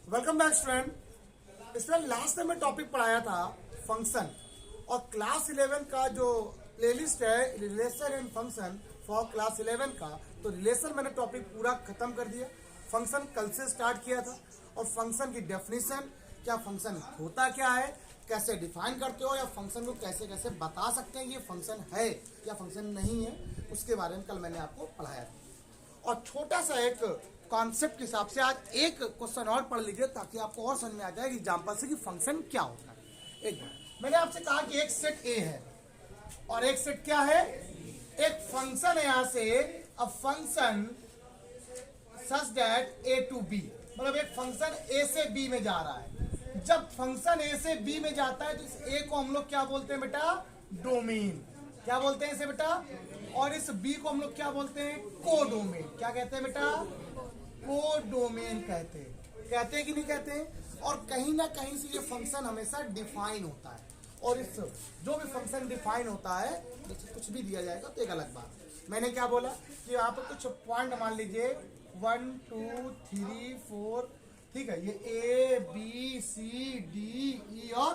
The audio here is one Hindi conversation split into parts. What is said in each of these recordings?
Welcome back student. Student last time मैं टॉपिक पढ़ाया था फंक्शन, और क्लास 11 का जो प्लेलिस्ट है relation and function for class 11 का, तो रिलेशन मैंने टॉपिक पूरा खत्म कर दिया। फंक्शन कल से स्टार्ट किया था, और फंक्शन की डेफिनेशन, क्या फंक्शन होता क्या है, कैसे डिफाइन करते हो, या फंक्शन को कैसे कैसे बता सकते हैं कि ये फंक्शन है या फंक्शन नहीं है, उसके बारे में कल मैंने आपको पढ़ाया था। और छोटा सा एक कॉन्सेप्ट के हिसाब से आज एक क्वेश्चन और पढ़ लीजिए, ताकि आपको और समझ में आ जाए एग्जाम्पल से कि फंक्शन क्या होता है। एक बार मैंने आपसे कहा कि एक सेट ए है और एक सेट क्या है, एक फंक्शन है। यहां से a function such that A to B, मतलब एक फंक्शन ए से बी में जा रहा है। जब फंक्शन ए से बी में जाता है तो इस ए को हम लोग क्या बोलते हैं बेटा, डोमेन। क्या बोलते हैं इसे बेटा, और इस बी को हम लोग क्या बोलते हैं, कोडोमेन। क्या कहते हैं बेटा, कोडोमेन कहते हैं कि नहीं कहते हैं। और कहीं ना कहीं से ये फंक्शन हमेशा डिफाइन होता है, और इस जो भी फंक्शन डिफाइन होता है, कुछ भी दिया जाएगा तो एक अलग बात। मैंने क्या बोला कि यहाँ पर कुछ पॉइंट मान लीजिए 1 2 3 4, ठीक है, ये ए बी सी डी ई, और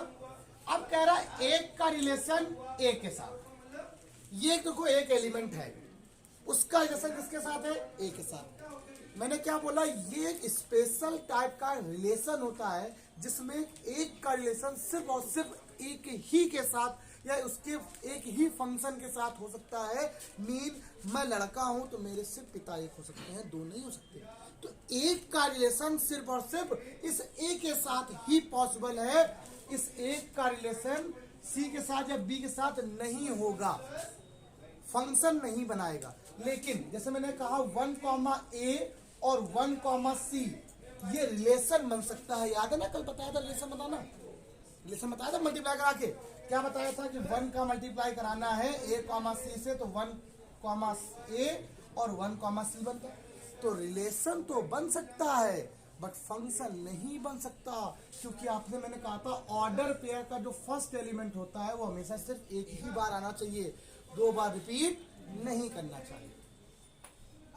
अब कह रहा है एक का रिलेशन ए के साथ। ये देखो एक एलिमेंट है, उसका रिलेशन किसके साथ है, ए के साथ। मैंने क्या बोला, ये एक स्पेशल टाइप का रिलेशन होता है जिसमें एक का रिलेशन सिर्फ और सिर्फ एक ही के साथ या उसके एक ही फंक्शन के साथ हो सकता है। मीन मैं लड़का हूं तो मेरे सिर्फ पिता एक हो सकते हैं, दो नहीं हो सकते। तो एक का रिलेशन सिर्फ और सिर्फ इस ए के साथ ही पॉसिबल है। इस एक का रिलेशन सी के साथ या बी के साथ नहीं होगा, फंक्शन नहीं बनाएगा। लेकिन जैसे मैंने कहा 1 ए और 1 सी, ये रिलेशन बन सकता है। याद है ना, कल बताया था रिलेशन बताना, रिलेशन बताया था मल्टीप्लाई करा के। क्या बताया था कि 1 का मल्टीप्लाई कराना है ए सी से, तो 1 ए और 1 सी बनता है। तो रिलेशन तो बन सकता है बट फंक्शन नहीं बन सकता, क्योंकि आपने मैंने कहा था ऑर्डर पेयर का जो फर्स्ट एलिमेंट होता है वो हमेशा सिर्फ एक ही बार आना चाहिए, 2 बार रिपीट नहीं करना चाहिए।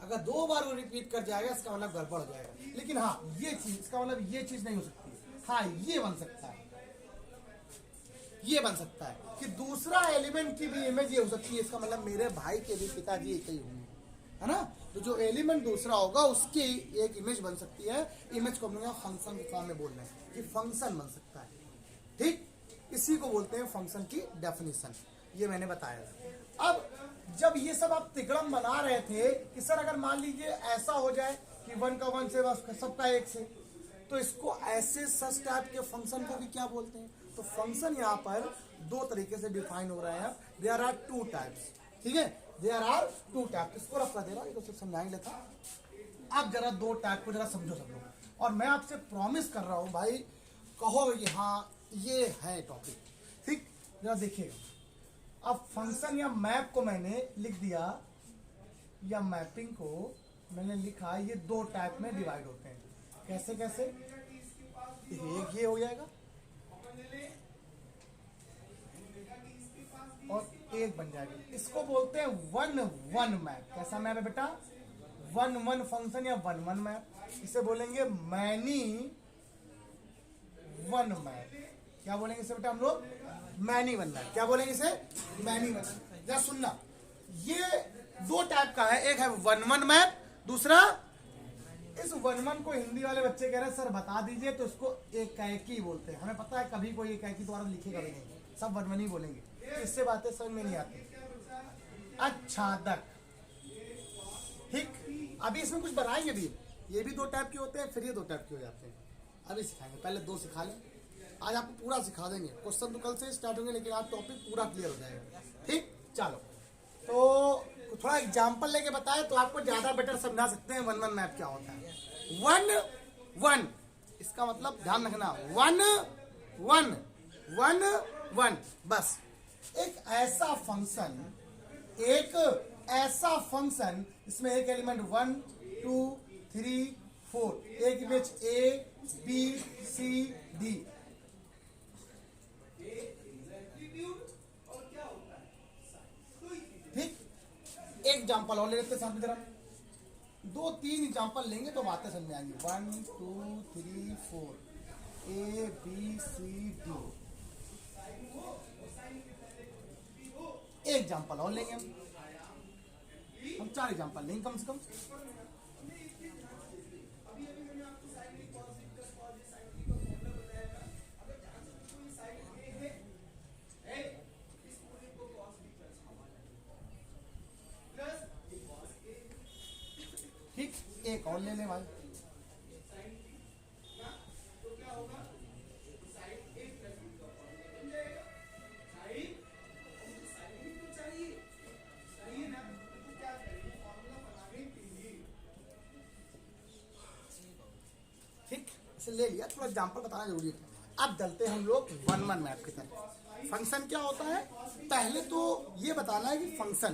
अगर 2 बार वो रिपीट कर जाएगा इसका मतलब गड़बड़ हो जाएगा। लेकिन हाँ, ये चीज, इसका मतलब ये चीज नहीं हो सकती। हाँ, ये बन सकता है, ये बन सकता है कि दूसरा एलिमेंट की भी इमेज ये हो सकती है। इसका मतलब मेरे भाई के भी पिताजी एक ही होंगे, है ना। तो जो एलिमेंट दूसरा होगा उसकी एक इमेज बन सकती है। इमेज को हम लोग फंक्शन के फॉर्म में बोल रहे हैं कि फंक्शन बन सकता है, ठीक। इसी को बोलते हैं फंक्शन की डेफिनेशन, ये मैंने बताया। अब जब ये सब आप तिकड़म बना रहे थे कि सर अगर मान लीजिए ऐसा हो जाए कि 1 का 1 से बस सबका 1 से, तो इसको ऐसे सच टाइप के फंक्शन को भी क्या बोलते हैं। तो फंक्शन यहाँ पर 2 तरीके से डिफाइन हो रहे हैं। देयर आर 2 टाइप्स, ठीक है, देयर आर 2 टाइप। इसको रख कर दे रहा हूँ, समझाएंगे लेता। अब जरा 2 टाइप को जरा समझो सब लोग, और मैं आपसे प्रॉमिस कर रहा हूँ भाई, कहो कि हाँ ये है टॉपिक, ठीक। जरा देखिएगा, अब फंक्शन या मैप को मैंने लिख दिया, या मैपिंग को मैंने लिखा, ये 2 टाइप में डिवाइड होते हैं। कैसे कैसे, एक ये हो जाएगा और एक बन जाएगा। इसको बोलते हैं 1-1 मैप। कैसा मैप है बेटा, 1-1 फंक्शन या 1-1 मैप। इसे बोलेंगे मैनी 1 मैप। क्या बोलेंगे इसे बेटा हम लोग, मैनी 1 मैप। क्या बोलेंगे इसे, मैनी 1। जरा सुनना, ये 2 टाइप का है। एक है 1-1 मैप, दूसरा इस 1-1 को हिंदी वाले बच्चे कह रहे हैं सर बता दीजिए, तो इसको एकाएकी बोलते हैं। हमें पता है कभी कोई एकाएकी द्वारा लिखेगा भी नहीं, सब 1-1 ही बोलेंगे, इससे बातें समझ में नहीं आती। अच्छा तक, ठीक। अभी इसमें कुछ बनाएंगे भी, ये भी 2 टाइप के होते हैं, फिर ये 2 टाइप के हो जाते हैं। अभी सिखाएंगे, पहले 2 सिखा लें, आज आपको पूरा सिखा देंगे। क्वेश्चन तो कल से स्टार्ट होंगे, लेकिन आज टॉपिक पूरा क्लियर हो जाएगा, ठीक। चलो, तो थोड़ा एग्जांपल लेके बताए तो आपको ज्यादा बेटर समझा सकते हैं 1-1 मैप क्या होता है। 1-1 इसका मतलब ध्यान रखना, 1-1 बस। एक ऐसा फंक्शन इसमें एक एलिमेंट 1 2 3 4, एक image A B C D. ठीक, एक एग्जाम्पल और ले लेते हैं साथ में जरा, 2-3 एग्जाम्पल लेंगे तो बातें समझ में आएंगी। 1 2 3 4 A B C D। एक एग्जाम्पल और लेंगे हम 4 एग्जाम्पल लेंगे कम से कम। ठीक, एक और ले लें भाई। ठीक, इसे ले लिया, थोड़ा एग्जाम्पल बताना जरूरी है। अब चलते हैं हम लोग 1-1 मैप की तरफ। फंक्शन क्या होता है, पहले तो ये बताना है कि फंक्शन,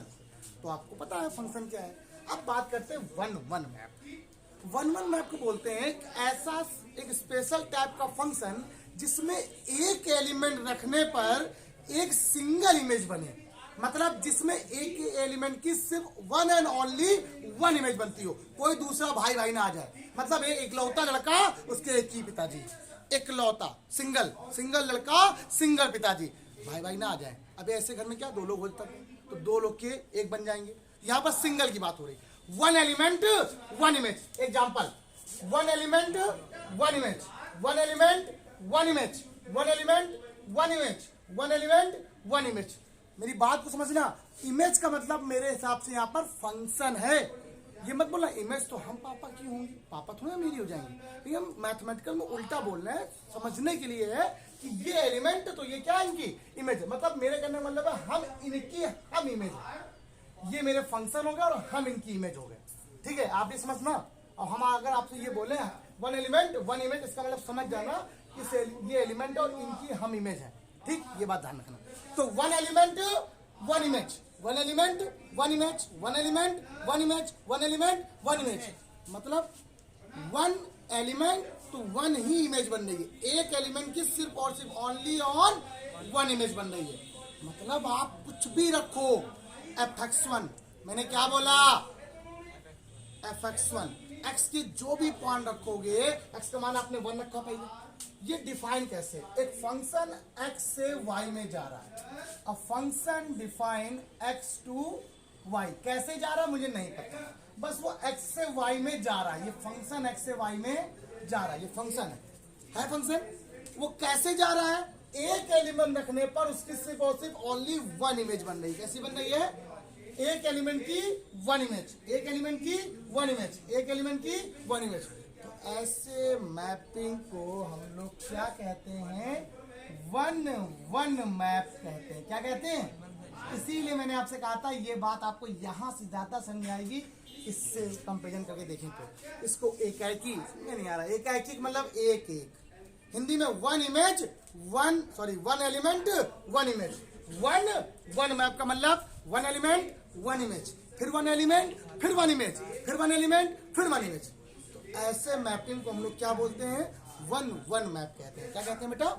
तो आपको पता है फंक्शन क्या है। अब बात करते हैं 1-1 मैप। 1-1 मैप को बोलते हैं एक ऐसा एक स्पेशल टाइप का फंक्शन जिसमें एक एलिमेंट रखने पर एक सिंगल इमेज बने। मतलब जिसमें एक एलिमेंट की सिर्फ one and only one image बनती हो, कोई दूसरा भाई भाई ना आ जाए। मतलब एक इकलौता लड़का, उसके एक ही पिताजी, इकलौता सिंगल लड़का सिंगल पिताजी, भाई भाई ना आ जाए। अब ऐसे घर में क्या 2 लोग हो तक, तो 2 लोग के एक बन जाएंगे। यहाँ पर सिंगल की बात हो रही, 1 element 1 image. Example, 1 element 1 image, 1 element 1 image, 1 element 1 image, 1 element 1 image. मेरी बात को समझना, इमेज का मतलब मेरे हिसाब से यहाँ पर फंक्शन है। ये मत बोलना इमेज तो हम पापा की होंगी, पापा थोड़ा मेरी हो जाएंगी। लेकिन हम मैथमेटिकल में उल्टा बोल रहे हैं, समझने के लिए है कि ये एलिमेंट तो ये क्या इनकी इमेज है। मतलब मेरे कहने का मतलब है हम इनकी हम इमेज है, ये मेरे फंक्शन हो गए और हम इनकी इमेज हो गए। ठीक है, आप ये समझना। और हम अगर आपसे ये बोले 1 एलिमेंट 1 इमेज, इसका मतलब समझ जाना कि ये एलिमेंट और इनकी हम इमेज है। ठीक, ये बात ध्यान रखना। तो 1 element 1 image, 1 element 1 image, 1 element 1 image, 1 element 1 image. मतलब 1 एलिमेंट तो 1 ही इमेज बन रही है। एक एलिमेंट की सिर्फ और सिर्फ ओनली ऑन 1 इमेज बन रही है। मतलब आप कुछ भी रखो, fx1, मैंने क्या बोला, fx1, x के जो भी पॉइंट रखोगे, x का मान आपने 1 रखा पहले। ये डिफाइन कैसे, एक फंक्शन x से y में जा रहा है, a function define x to y, कैसे जा रहा है मुझे नहीं पता, बस वो x से y में जा रहा है। ये फंक्शन x से y में जा रहा है, ये फंक्शन है फंक्शन। वो कैसे जा रहा है, एक एलिमेंट रखने पर उसकी सिर्फ और सिर्फ ओनली 1 इमेज बन रही है। कैसी बन रही है, एक एलिमेंट की 1 इमेज, एक एलिमेंट की 1 इमेज, एक एलिमेंट की 1 इमेज। तो ऐसे मैपिंग को हम लोग क्या कहते हैं, 1-1 मैप कहते हैं। क्या कहते हैं, इसीलिए मैंने आपसे कहा था ये बात आपको यहां से ज्यादा समझ आएगी, इससे कंपेरिजन करके देखें तो। इसको एकाएकी नहीं आ रहा, एकाएकी मतलब एक एक, हिंदी में 1 इमेज 1 एलिमेंट 1 इमेज। 1-1 मैप का मतलब 1 एलिमेंट 1 इमेज, फिर 1 एलिमेंट फिर 1 इमेज, फिर 1 एलिमेंट फिर 1 इमेज। तो ऐसे मैपिंग को हम लोग क्या बोलते हैं, 1-1 मैप कहते हैं। क्या कहते हैं बेटा,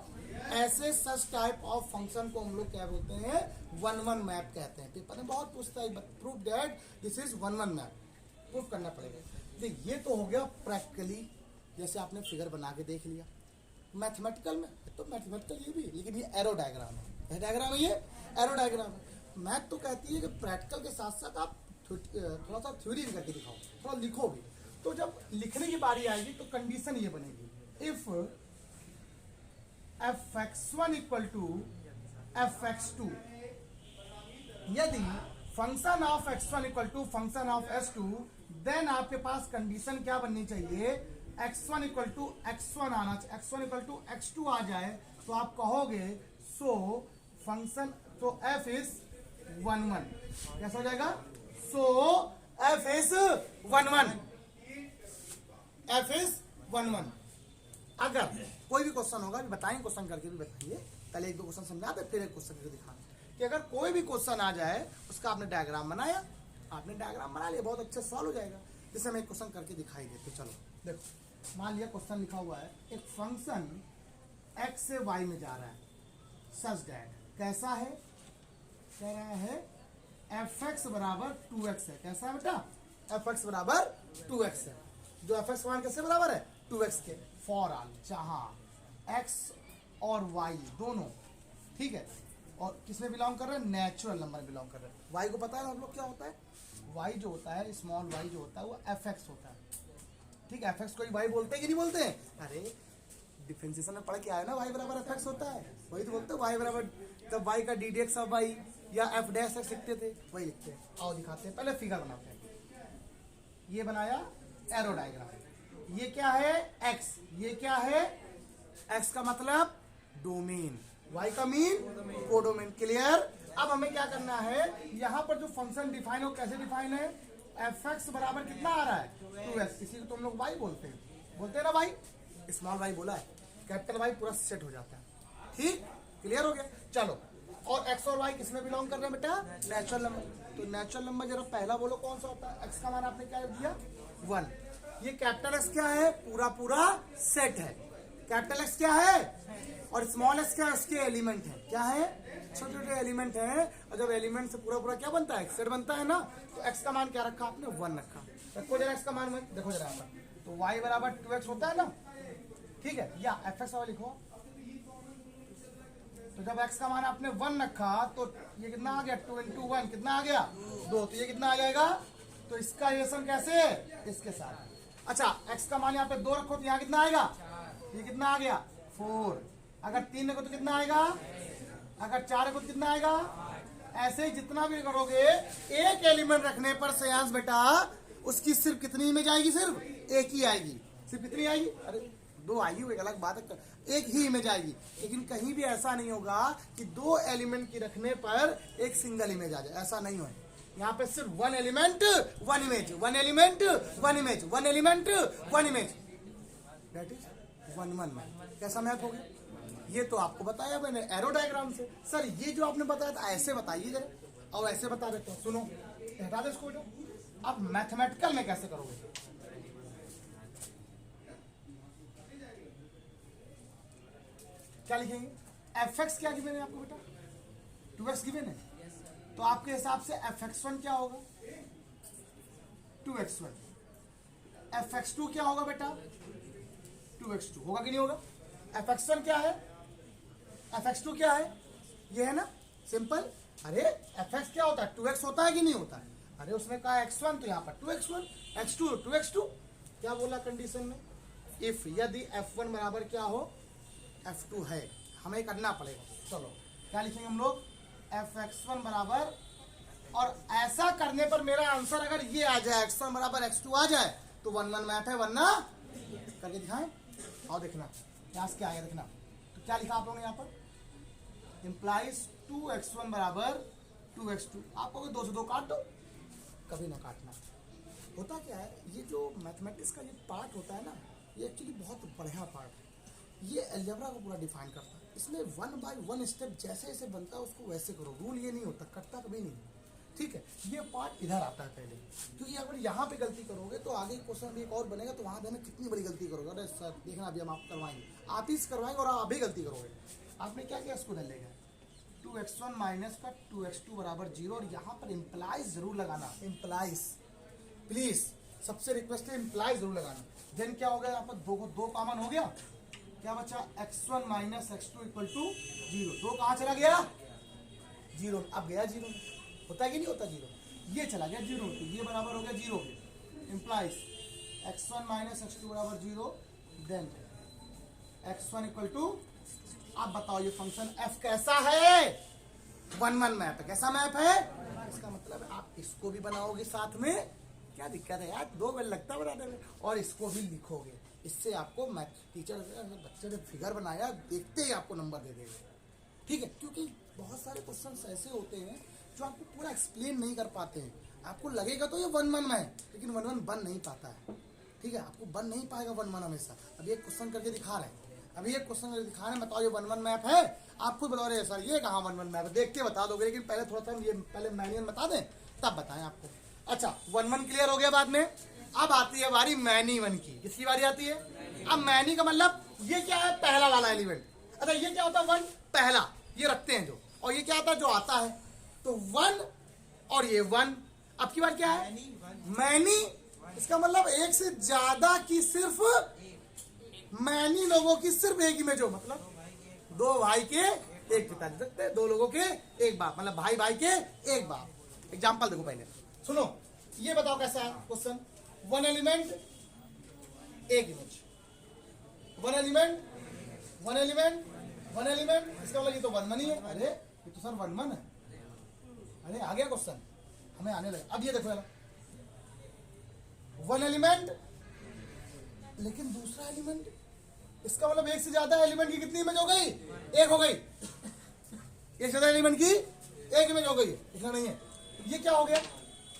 ऐसे सच टाइप ऑफ फंक्शन को हम लोग क्या बोलते हैं, 1-1 मैप कहते हैं। पेपर में बहुत पूछता है, prove that this is 1-1 map, prove करना पड़ेगा। तो ये तो हो गया प्रैक्टिकली, जैसे आपने फिगर बना के देख लिया। मैथमेटिकल में तो मैथमेटिकल ये भी, लेकिन ये एरो डायग्राम है, डायग्राम है, ये एरो डायग्राम है। मैथ तो कहती है कि प्रैक्टिकल के साथ साथ आप थोड़ा सा थ्योरी भी करके दिखाओ, थोड़ा लिखो भी। तो जब लिखने की बारी आएगी तो कंडीशन ये बनेगी, if fx1 equal to fx2, यदि function of x1 equal to function of s2, then आपके पास कंडीशन क्या बननी चाहिए, x1 इक्वल टू x1 आना चाहिए, x1 इक्वल टू x2 आ जाए तो आप कहोगे सो फंक्शन, तो f इज 1-1। कैसा हो जाएगा, सो f इज 1-1, f इज 1-1। अगर कोई भी क्वेश्चन होगा बताएंगे, क्वेश्चन करके भी बताइए, पहले 1-2 क्वेश्चन समझा दे, फिर एक क्वेश्चन करके दिखाना कि अगर कोई भी क्वेश्चन आ जाए उसका आपने डायग्राम बनाया, आपने डायग्राम बना लिया, बहुत अच्छे सॉल्व हो जाएगा। जैसे हम एक क्वेश्चन करके दिखाई देते, चलो देखो, मान लिया क्वेश्चन लिखा हुआ है, एक फंक्शन x से y में जा रहा है, सच दैट कैसा है, कह रहा है fx बराबर 2x है। कैसा है बेटा, fx बराबर 2x है। जो fx मान किससे बराबर है, 2x के। फॉर ऑल, जहां एक्स और वाई दोनों, ठीक है, और किसमें बिलोंग कर रहे हैं, नेचुरल नंबर में बिलोंग कर रहे हैं। वाई को पता है हम लोग क्या होता है, वाई जो होता है, स्मॉल वाई जो होता है वो एफ एक्स होता है, ठीक है। एफ एक्स को वाई बोलते हैं कि नहीं बोलते हैं, अरे डिफरेंशिएशन में पढ़ के आया ना, वाई बराबर एफ एक्स होता है, वही तो बोलते हैं वाई बराबर, तब वाई का d d x of y या एफ डैश एक्स लिखते थे, वही लिखते हैं। आओ दिखाते हैं, पहले फिगर बनाते हैं। ये बनाया एरो डायग्राम, ये क्या है एक्स, ये क्या है एक्स का मतलब डोमेन, वाई का मीन कोडोमेन, क्लियर। अब हमें क्या करना है, यहाँ पर जो फंक्शन डिफाइन हो कैसे डिफाइन है, एफ एक्स बराबर कितना आ रहा है 2x, इसी को तुम लोग वाई बोलते हैं ना वाई, स्मॉल वाई बोला है, कैपिटल वाई पूरा सेट हो जाता है, ठीक, क्लियर हो गया। चलो, और एक्स और वाई किसमें बिलोंग कर रहे हैं बेटा, नेचुरल नंबर। तो नेचुरल नंबर जरा पहला बोलो कौन सा होता है, एक्स का मान आपने क्या दिया 1, ये कैपिटल एक्स क्या है, पूरा पूरा सेट है, कैपिटल एक्स क्या है और स्मॉल एक्स क्या है, इसके एलिमेंट है, क्या है, छोटे छोटे एलिमेंट है, और जब एलिमेंट से पूरा पूरा क्या बनता है, सेट बनता है ना। तो एक्स का मान क्या रखा आपने 1 रखा, रखो जरा एक्स का मान देखो जरा, तो वाई बराबर 2x होता है ना, ठीक है, या एफ एक्स वाला लिखो। तो जब x का मान आपने 1 रखा तो ये कितना आ गया, 2 into 1 कितना आ गया 2, तो ये कितना आ जाएगा, तो इसका रिलेशन कैसे, इसके साथ। अच्छा, x का मान यहाँ पे 2 रखो तो यहाँ कितना आएगा, ये कितना आ गया 4, अगर 3 रखो तो कितना आएगा, अगर 4 रखो तो कितना आएगा, ऐसे ही जितना भी करोगे एक एलिमेंट रखने पर श्रेयांश बेटा उसकी सिर्फ कितनी इमेज आएगी, सिर्फ एक ही आएगी, सिर्फ कितनी आएगी, अरे 2 आएगी वो एक अलग बात है, एक ही इमेज आएगी, लेकिन कहीं भी ऐसा नहीं होगा कि 2 एलिमेंट की रखने पर एक सिंगल इमेज आ जाए, ऐसा नहीं हो। यहाँ पे सिर्फ 1 element 1 image, 1 element 1 image, 1 element 1 image, that is 1 1 1। कैसा मैप हो गया, ये तो आपको बताया मैंने एरो डायग्राम से। सर ये जो आपने बताया था ऐसे बताइए जरा, और ऐसे बता देते हैं, सुनो हटा दो इसको, आप मैथमेटिकल में कैसे करोगे, क्या लिखेंगे, एफ एक्स क्या गिवन है आपको बेटा, 2x गिवन है, तो आपके हिसाब से एफ एक्स वन क्या होगा 2x1, एफ एक्स टू क्या होगा बेटा 2x2, होगा कि नहीं होगा। एफ एक्स वन क्या है, एफ एक्स टू क्या है, ये है ना, सिंपल। अरे एफ एक्स क्या होता है 2x होता है कि नहीं होता है, अरे उसने कहा x1 तो यहाँ पर 2x1, x2 2x2, क्या बोला कंडीशन में, इफ यदि f1 बराबर क्या हो f2 है, हमें करना पड़ेगा। चलो क्या लिखेंगे हम लोग, fx1 बराबर, और ऐसा करने पर मेरा आंसर अगर ये आ जाए x1 बराबर x2 आ जाए तो 1 1 मैथ है, वरना करके दिखाएं, और देखना यहाँ से क्या आएगा, देखना। तो क्या लिखा आप लोगों ने यहाँ पर, इंप्लाइज 2x1 बराबर 2x2, आपको 2 से 2 काट दो, कभी ना काटना। होता क्या है, ये जो मैथमेटिक्स का ये पार्ट होता है ना, ये एक्चुअली बहुत बढ़िया पार्ट है, ये अलजेब्रा को पूरा डिफाइन करता है। इसमें 1 बाय 1 स्टेप जैसे जैसे बनता है उसको वैसे करो, रूल ये नहीं होता, कटता कभी नहीं, ठीक है। ये पार्ट इधर आता है पहले, क्योंकि अगर यहाँ पे गलती करोगे तो आगे क्वेश्चन भी एक और बनेगा, तो वहाँ देना कितनी बड़ी गलती करोगे। अरे सर देखना अभी हम आप करवाएंगे, आप ही करवाएंगे और आप भी गलती करोगे। आपने क्या किया, इसको डल लेगा 2x1 माइनस का 2x2 बराबर 0, और यहाँ पर इम्प्लाइज जरूर लगाना, इम्प्लाइज प्लीज, सबसे रिक्वेस्ट है इम्प्लाइज जरूर लगाना। देन क्या हो गया, यहाँ पर 2 कॉमन हो गया, क्या बचा x1 minus x2 equal to 0, 2 कहाँ चला गया 0, अब गया 0, होता है कि नहीं होता 0, ये चला गया 0, तो ये बराबर हो गया 0, इम्प्लाइज x1 माइनस x2 बराबर 0, देन x1 इक्वल टू, आप बताओ ये फंक्शन f कैसा है, 1 1 मैप है, कैसा मैप है, इसका मतलब है आप इसको भी बनाओगे साथ में, क्या दिक्कत है यार, 2 मिनट लगता है बनाने में, और इसको भी लिखोगे, इससे आपको मैथ टीचर बच्चे ने फिगर बनाया देखते ही आपको नंबर दे देगा, ठीक है। क्योंकि बहुत सारे क्वेश्चंस ऐसे होते हैं जो आपको पूरा एक्सप्लेन नहीं कर पाते हैं, आपको लगेगा तो ये 1 1 में है, लेकिन 1 1 बन नहीं पाता है, ठीक है, आपको बन नहीं पाएगा 1 1 हमेशा। अभी एक क्वेश्चन करके दिखा रहे हैं, अभी एक क्वेश्चन करके दिखा रहे हैं, बताओ ये 1 1 मैप है, आपको बता रहे हैं सर ये कहाँ 1 1 मैप है, देख के बता दोगे, लेकिन पहले थोड़ा सा ये पहले मैनुअल बता दें तब बताएं आपको। अच्छा 1 1 क्लियर हो गया, बाद में अब आती है बारी मैनी 1 की, किसकी बारी आती है, अब मैनी का मतलब ये क्या है, पहला वाला एलिमेंट। अच्छा ये क्या होता है 1 पहला, ये रखते हैं जो, और ये क्या आता है जो आता है, तो 1 और ये 1, अब की बात क्या है मैनी, इसका मतलब एक से ज्यादा की सिर्फ मैनी लोगों की सिर्फ एक इमेज हो, मतलब दो भाई के एक पिता दे सकते, दो लोगों के एक बाप, मतलब भाई भाई के एक बाप। एग्जाम्पल देखो पहले, सुनो, ये बताओ कैसा है क्वेश्चन। वन एलिमेंट एक image, one element one element one element, इसका मतलब ये तो वन वन ही है। अरे ये तो सर वन वन है। अरे आ गया क्वेश्चन, हमें आने लगा। अब ये देखो यार, वन एलिमेंट लेकिन दूसरा एलिमेंट, इसका मतलब एक से ज्यादा एलिमेंट की कितनी इमेज हो गई? एक हो गई। एक से ज्यादा एलिमेंट की एक इमेज हो गई, इतना नहीं है। ये क्या हो गया?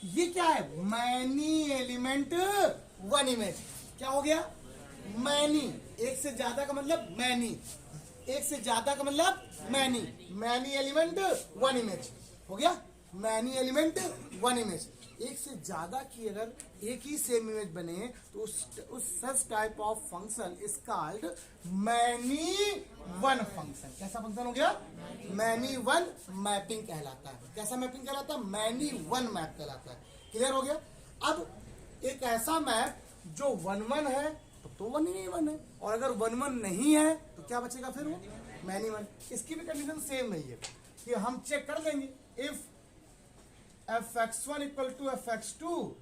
ये क्या है? Many element one image. क्या हो गया? मैनी, एक से ज्यादा का मतलब मैनी, एक से ज्यादा का मतलब many, many element one image हो गया। मैनी एलिमेंट वन इमेज, एक से ज्यादा की अगर एक ही सेम इमेज बने तो उस such type of function is called many one function. कैसा फंक्शन हो गया? मैनी वन मैपिंग कहलाता है। कैसा मैपिंग कहलाता है? मैनी वन मैप कहलाता है। क्लियर हो गया? अब एक ऐसा मैप जो वन वन है तो वन ही वन है, और अगर वन वन नहीं है तो क्या बचेगा फिर? वो मैनी वन। इसकी भी कंडीशन सेम नहीं है कि हम चेक कर लेंगे, if fx1 equal to fx2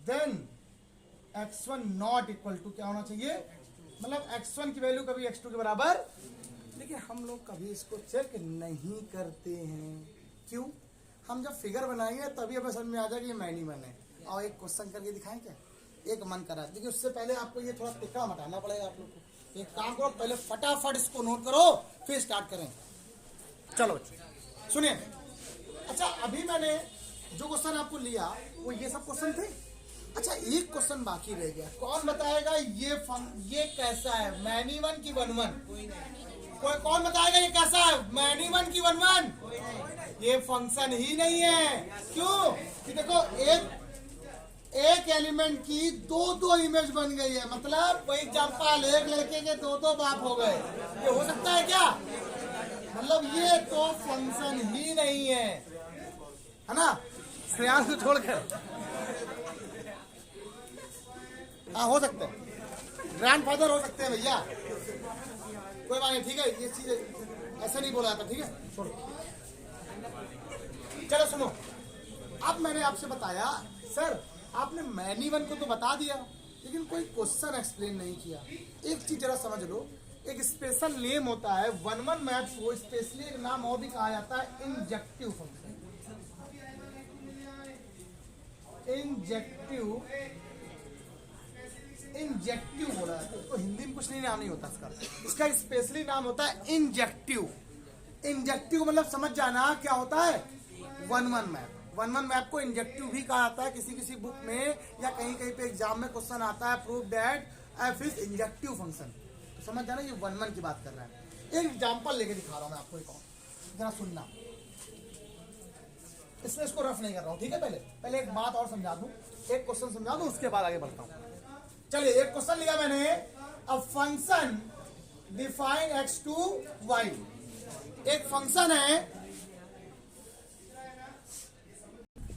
then x1 not equal to क्या होना चाहिए? मतलब x1 की वैल्यू कभी x2 के बराबर। लेकिन हम लोग कभी इसको चेक नहीं करते हैं। क्यों? हम जब फिगर बनाएंगे तभी हमें समझ में आ जाएगा ये मैनी वन है। और एक क्वेश्चन करके दिखाएं क्या? एक मन करा, देखिए उससे पहले आपको ये थोड़ा टिक्का हटाना पड़ेगा आप लोग को। एक काम करो, पहले फटाफट इसको नोट करो फिर स्टार्ट करें। चलो सुनिए। अच्छा, अभी मैंने जो क्वेश्चन आपको लिया वो ये सब क्वेश्चन थे। अच्छा, एक क्वेश्चन बाकी रह गया। कौन बताएगा ये कैसा है? मैनी वन की वन वन? कोई कौन बताएगा ये कैसा है? मैनी वन की वन वन? ये फंक्शन ही नहीं है। क्यों? कि देखो एक एलिमेंट की दो इमेज बन गई है, मतलब वही एग्जांपल, एक लड़के के दो बाप हो गए। ये हो सकता है क्या? मतलब ये तो फंक्शन ही नहीं है ना? श्रेयांश को छोड़कर हाँ हो सकते हैं, ग्रैंड फादर हो सकते हैं भैया, कोई बात नहीं। ठीक है, ये चीज ऐसे नहीं बोला जाता। ठीक है, छोड़ो। चलो सुनो, अब मैंने आपसे बताया सर आपने मैनी वन को तो बता दिया लेकिन कोई क्वेश्चन एक्सप्लेन नहीं किया। एक चीज जरा समझ लो, एक स्पेशल नेम होता है वन वन मैप को, स्पेशली एक नाम और भी कहा जाता है इंजेक्टिव फंक्शन। इंजेक्टिव बोला है तो हिंदी में कुछ नहीं नाम नहीं होता इसका स्पेशली नाम होता है इंजेक्टिव। इंजेक्टिव मतलब समझ जाना क्या होता है? One one map. One one map को इंजेक्टिव भी कहा जाता है। किसी बुक में या कहीं पे एग्जाम में क्वेश्चन आता है, prove that F is injective function, तो समझ जाना ये वन वन की बात कर रहा है। एक एग्जाम्पल लेके दिखा रहा हूं मैं आपको, एक और जरा सुनना, इसलिए इसको रफ नहीं कर रहा हूं। ठीक है, पहले एक बात और समझा दूं, एक क्वेश्चन समझा दूं, उसके बाद आगे बढ़ता हूं। चलिए, एक क्वेश्चन लिया मैंने, a function define x to y. एक फंक्शन है,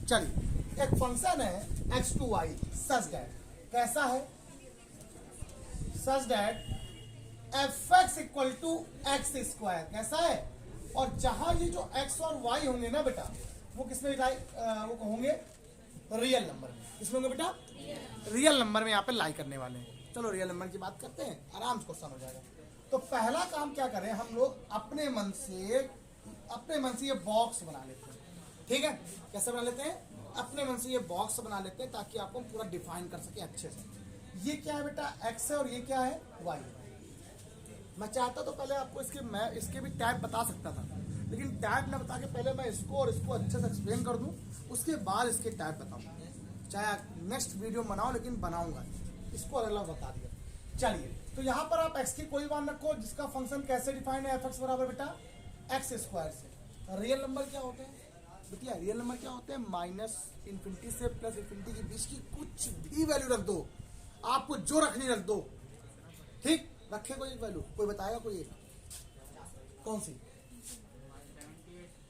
चलिए एक फंक्शन है x to y such that, कैसा है? Such that f x equal to x square. कैसा है? और जहां ये जो एक्स और वाई होंगे ना बेटा, वो किसमें वो होंगे? रियल नंबर में। किसमें होंगे बेटा? रियल नंबर में यहाँ पे लाई करने वाले हैं। चलो रियल नंबर की बात करते हैं, आराम से क्वेश्चन हो जाएगा। तो पहला काम क्या करें हम लोग, अपने मन से ये बॉक्स बना लेते हैं। ठीक है, कैसे बना लेते हैं? अपने मन से ये बॉक्स बना लेते हैं ताकि आपको पूरा डिफाइन कर सके अच्छे से। ये क्या है बेटा? एक्स है, और ये क्या है? वाई। मैं चाहता तो पहले आपको इसके भी टाइप बता सकता था, लेकिन टाइप ना बता के पहले मैं इसको और इसको अच्छे से एक्सप्लेन कर दूं, उसके बाद इसके टाइप बताऊं। चाहे नेक्स्ट वीडियो बनाओ, लेकिन बनाऊंगा। इसको अलग बता दिया। चलिए, तो यहाँ पर आप एक्स की कोई मान रखो जिसका फंक्शन कैसे डिफाइन है? एफ एक्स बराबर बेटा एक्स स्क्वायर से। रियल नंबर क्या होते हैं बेटिया? रियल नंबर क्या होते हैं? माइनस इन्फिनिटी से प्लस इन्फिनिटी के बीच की कुछ भी वैल्यू रख दो, आपको जो रखनी रख दो। ठीक, रखे कोई एक वैल्यू, कोई बताएगा कोई एक? कौन सी?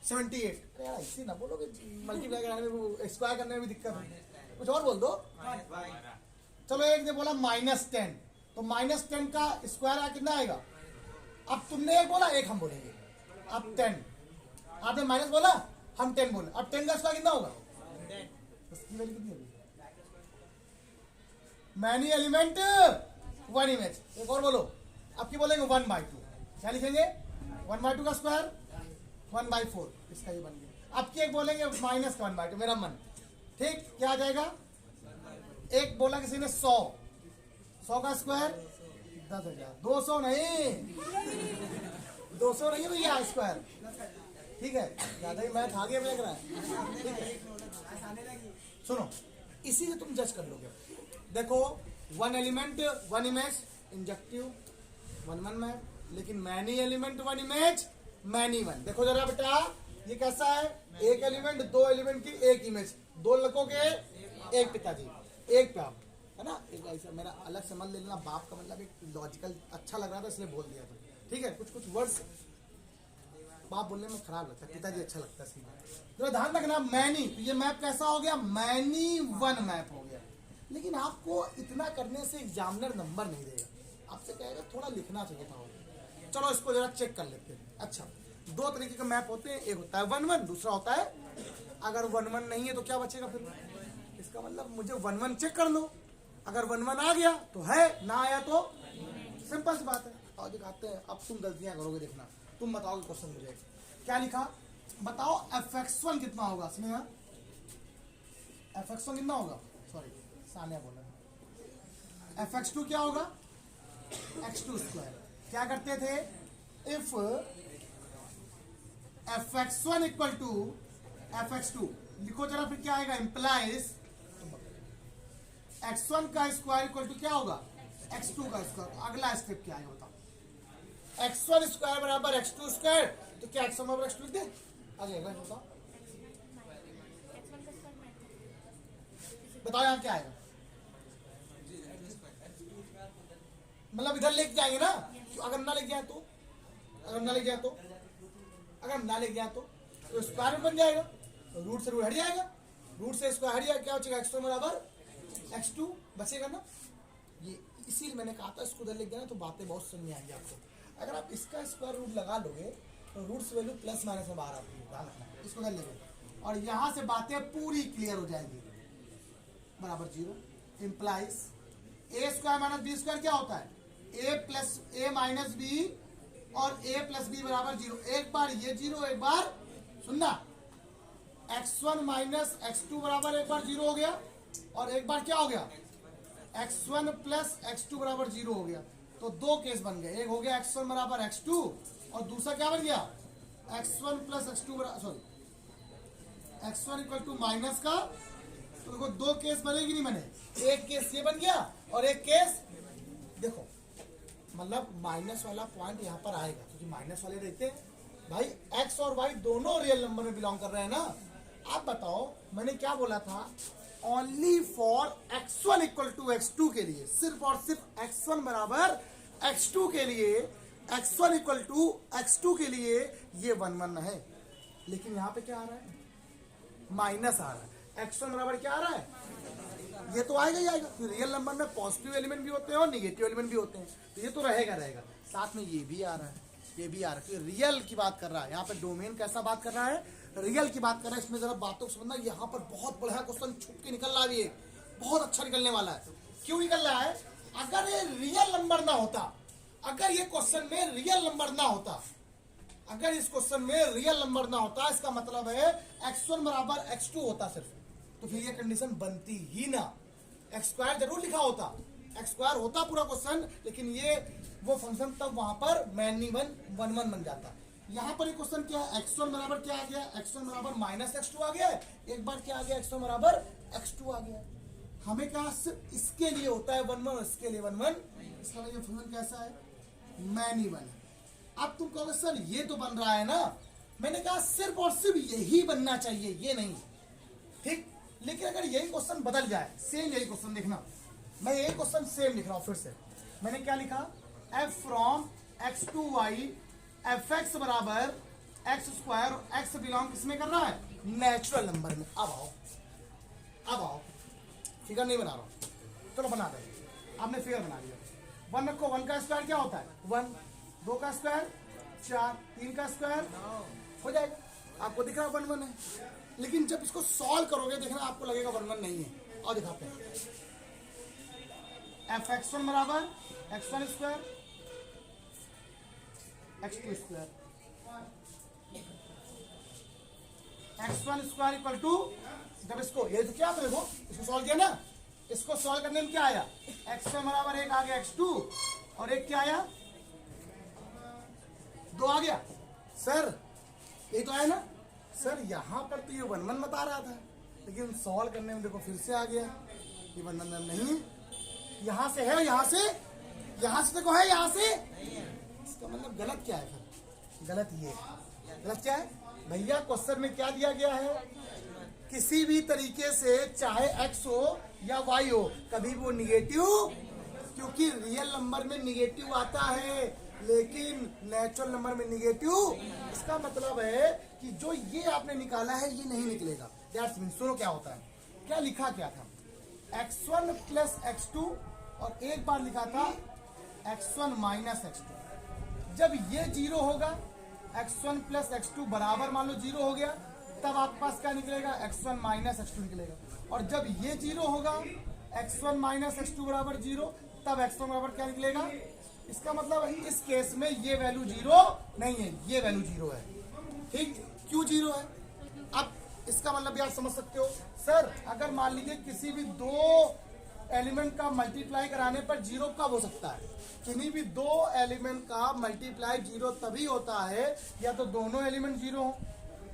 78। यार ऐसी ना बोलोगे, मल्टीप्लाई करने में, स्क्वायर करने में भी दिक्कत है, कुछ और बोल दो। चलो, एक ने बोला -10, तो -10 का स्क्वायर कितना आएगा? अब तुमने एक बोला, एक हम बोलेंगे। अब 10 आपने माइनस बोला, हम 10 बोले। अब 10 का स्क्वायर कितना होगा? उसकी वैल्यू कितनी होगी? Many element one image. एक और बोलो, अब की बोलेंगे 1/2। क्या लिखेंगे? 1/2 का स्क्वायर 1/4। इसका ये बन गया। अब की एक बोलेंगे माइनस का 1/2, मेरा मन। ठीक, क्या आ जाएगा? एक बोला किसी ने 100 का स्क्वायर 10,000। 200 नहीं, 200 नहीं भैया स्क्वायर। ठीक है, ज्यादा ही मैथ आगे लग रहा है। ठीक है, सुनो, इसी से तुम जज कर लोगे। देखो, one element one image injective 1 map, लेकिन many element one image many one. देखो जरा बेटा, ये कैसा है? एक एलिमेंट दो एलिमेंट की एक इमेज, दो लड़कों के एक पिताजी एक बाप, है ना? एक ऐसा मेरा अलग समझ लेना, बाप का मतलब एक लॉजिकल अच्छा लग रहा था इसलिए बोल दिया था। ठीक है, कुछ कुछ वर्ड्स बाप बोलने में खराब लगता है, पिताजी अच्छा लगता है इसलिए। तो ध्यान रखना, मैनी, तो ये मैप कैसा हो गया? मैनी वन मैप हो गया। लेकिन आपको इतना करने से एग्जामिनर नंबर नहीं देगा, आपसे कहेगा थोड़ा लिखना चाहिए था। चलो इसको जरा चेक कर लेते हैं। अच्छा, दो तरीके के मैप होते हैं, एक होता है 1-1, दूसरा होता है अगर 1-1 नहीं है तो क्या बचेगा फिर? इसका मतलब मुझे 1-1 चेक कर लो, अगर 1-1 आ गया तो है, ना आया तो सिंपल सी बात है। और दिखाते हैं, अब तुम गलतियां करोगे, देखना। तुम बताओगे क्वेश्चन मुझे क्या लिखा, बताओ fx1 कितना होगा? स्नेहा, fx1 कितना होगा? सॉरी, सानिया बोला। fx2 क्या होगा? x2 square. क्या करते थे? If fx1 equal to fx2, लिखो जरा, फिर क्या आएगा? इंप्लाइज x1 का स्क्वायर इक्वल टू क्या होगा? x2 का स्क्वायर। अगला स्टेप क्या आएगा बताओ? x1 स्क्वायर बराबर x2 स्क्वायर, तो क्या x1 बराबर x2 लिख दे? आगे बताओ, बताओ यहाँ क्या आएगा? मतलब इधर लेके जाएंगे ना, अगर ना लेके जाए तो, अगर ना लेके जाए तो, अगर ना लेके जाए तो स्क्वायर बन जाएगा, रूट से रूट हट जाएगा, रूट से स्क्वायर हट जाएगा, क्या बचेगा? x1 बराबर x2 बचेगा ना। ये इसीलिए मैंने कहा था इसको उधर लेके जाना तो बातें बहुत समझ में आएंगी आपको। अगर आप इसका स्क्वायर रूट लगा लोगे तो रूट से वैल्यू प्लस माइनस में बाहर आती है, ध्यान रखना। इसको उधर लेंगे और यहाँ से बातें पूरी क्लियर हो जाएंगी। बराबर 0 implies A square minus B square क्या होता है? ए प्लस ए माइनस बी और ए प्लस बी बराबर 0। एक बार ये 0, एक बार सुनना, x1 माइनस x2 बराबर एक बार 0 हो गया और एक बार क्या हो गया? x1 प्लस x2 बराबर 0 हो गया। तो दो केस बन गए, एक हो गया x1 बराबर x2 और दूसरा क्या बन गया? x1 प्लस x2 बराबर, sorry x1 equal to minus का। तो देखो दो केस बनेगी नहीं बने, एक केस ये बन गया और एक केस देखो, मतलब माइनस वाला पॉइंट यहाँ पर आएगा क्योंकि माइनस वाले रहते हैं भाई। x और y दोनों रियल नंबर में बिलोंग कर रहे हैं ना। आप बताओ मैंने क्या बोला था? Only for x1 equal to x2 के लिए, सिर्फ और सिर्फ x1 बराबर x2 के लिए, x1 इक्वल टू x2 के लिए ये 1-1 है। लेकिन यहाँ पे क्या आ रहा है? माइनस आ रहा है। x1 बराबर क्या आ रहा है? ये तो आएगा ही आएगा। तो रियल नंबर में पॉजिटिव एलिमेंट भी होते हैं और निगेटिव एलिमेंट भी होते हैं, तो ये तो रहेगा रहेगा। साथ में ये भी आ रहा है, ये भी आ रहा है। रियल की बात कर रहा है यहाँ पे, डोमेन कैसा बात कर रहा है? रियल की बात कर रहा है। इसमें जरा बातों को समझना, यहाँ पर बहुत बड़ा क्वेश्चन छुप के निकल रहा है, ये बहुत अच्छा निकलने वाला है। क्यों निकल रहा है? अगर ये रियल नंबर ना होता, अगर ये क्वेश्चन में रियल नंबर ना होता, अगर इस क्वेश्चन में रियल नंबर ना होता, इसका मतलब है x1 बराबर x2 होता सिर्फ, तो फिर ये कंडीशन बनती ही ना। एक्स स्क्वायर जरूर लिखा होता, एक्स स्क्वायर होता पूरा क्वेश्चन, लेकिन ये वो फंक्शन तब वहां पर मैनी 1-1 बन जाता। यहाँ पर क्वेश्चन क्या है? x1 बराबर क्या आ गया? x1 बराबर माइनस x2 आ गया है, एक बार क्या आ गया? x1 बराबर x2 आ गया। हमें कहा सिर्फ इसके लिए होता है 1-1, इसके लिए 1-1। इसका मतलब ये फंक्शन कैसा है? मैनी 1। अब तुम कहोगे सर ये तो बन रहा है ना। मैंने कहा सिर्फ और सिर्फ यही बनना चाहिए, ये नहीं, ठीक। लेकिन अगर यही क्वेश्चन बदल जाए, सेम यही क्वेश्चन देखना, मैं यही क्वेश्चन सेम लिख रहा हूं फिर से। मैंने क्या लिखा? f from x to y fx बराबर एक्स स्क्वायर, एक्स बिलोंग किसमें कर रहा है? नेचुरल नंबर में। अब आओ, अब आओ, फिगर नहीं बना रहा हूं, चलो बना दे। आपने फिगर बना लिया, 1 रखो, 1 का स्क्वायर क्या होता है 1, 2 का स्क्वायर 4, 3 का स्क्वायर हो जाएगा। आपको दिख रहा है 1 1 है, लेकिन जब इसको सॉल्व करोगे देखना आपको लगेगा 1 1 नहीं है। और दिखाते हैं f(x1) बराबर x1 square x2 square, x1 square equal to, जब इसको ये तो क्या आप देखो इसको सॉल्व किया ना, इसको सॉल्व करने में क्या आया x1 बराबर 1 आ गया, x2 और 1 क्या आया 2 आ गया। सर ये तो आया ना सर, यहां पर तो ये 1 1 बता रहा था, लेकिन सॉल्व करने में देखो फिर से आ गया, ये 1 1 नहीं है, यहां से है, यहां से देखो है, यहां से, इसका मतलब गलत क्या है फिर, गलत ये है। गलत क्या है भैया, क्वेश्चन में क्या दिया गया है, किसी भी तरीके से चाहे x हो या y हो कभी वो निगेटिव, क्योंकि रियल नंबर में निगेटिव आता है लेकिन नेचुरल नंबर में निगेटिव, इसका मतलब है कि जो ये आपने निकाला है ये नहीं निकलेगा। दैट्स मीन सुनो क्या होता है, क्या लिखा क्या था x1 प्लस x2 और एक बार लिखा था x1 माइनस x2। जब ये 0 होगा x1 प्लस x2 बराबर मान लो 0 हो गया, तब आपके पास क्या निकलेगा x1 माइनस x2 निकलेगा। और जब ये 0 होगा x1 माइनस x2 बराबर 0, तब x1 बराबर क्या निकलेगा। इसका मतलब इस केस में ये वैल्यू 0 नहीं है, ये वैल्यू 0 है। ठीक, क्यों 0 है अब इसका मतलब भी आप समझ सकते हो। सर अगर मान लीजिए किसी भी दो एलिमेंट का मल्टीप्लाई कराने पर 0 कब हो सकता है, किन्हीं भी दो एलिमेंट का मल्टीप्लाई 0 तभी होता है या तो दोनों एलिमेंट 0 हो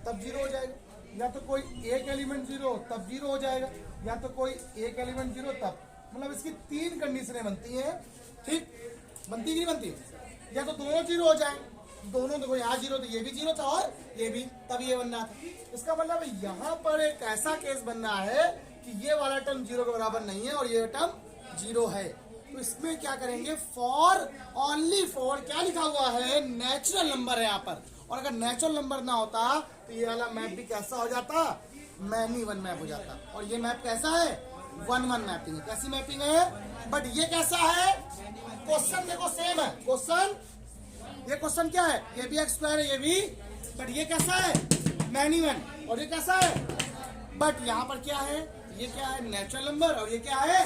तब 0 हो जाएगा, या तो कोई एक एलिमेंट 0 हो तब 0 हो जाएगा, या तो कोई एक एलिमेंट 0 तब, मतलब इसकी 3 कंडीशनें बनती हैं। ठीक, बनती कि नहीं बनती, या तो दोनों 0 हो जाए, दोनों देखो यहाँ 0 तो ये भी 0 था और ये भी, तब ये बनना था। इसका मतलब यहाँ पर एक ऐसा केस बनना है कि ये वाला टर्म 0 के बराबर नहीं है और ये टर्म 0 है। तो इसमें क्या करेंगे, फॉर ओनली फॉर क्या लिखा हुआ है, नेचुरल नंबर है यहाँ पर, और अगर नेचुरल नंबर ना होता तो ये वाला मैप भी कैसा हो जाता, मैनी वन मैप हो जाता। और ये मैप कैसा है, 1-1 मैपिंग है। कैसी मैपिंग है, बट ये कैसा है, क्वेश्चन देखो सेम है, क्वेश्चन ये क्वेश्चन क्या है, ये भी x स्क्वायर है ये भी, बट ये कैसा है मैनी वन, और ये कैसा है, बट यहाँ पर क्या है, ये क्या है नेचुरल नंबर, और ये क्या है,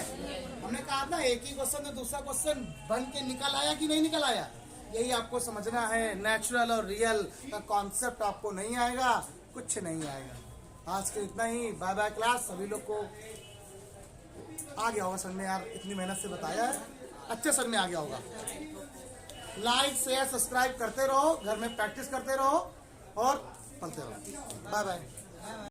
हमने कहा था एक ही क्वेश्चन है दूसरा क्वेश्चन बन के निकल आया कि नहीं निकल आया। यही आपको समझना है, नेचुरल और रियल का कॉन्सेप्ट आपको नहीं आएगा, कुछ नहीं आएगा। आज के इतना ही, बाय बाय क्लास। सभी लोग को आ गया होगा समझ में, यार इतनी मेहनत से बताया है, अच्छे समझ में आ गया होगा। लाइक शेयर सब्सक्राइब करते रहो, घर में प्रैक्टिस करते रहो और पढ़ते रहो। Bye bye.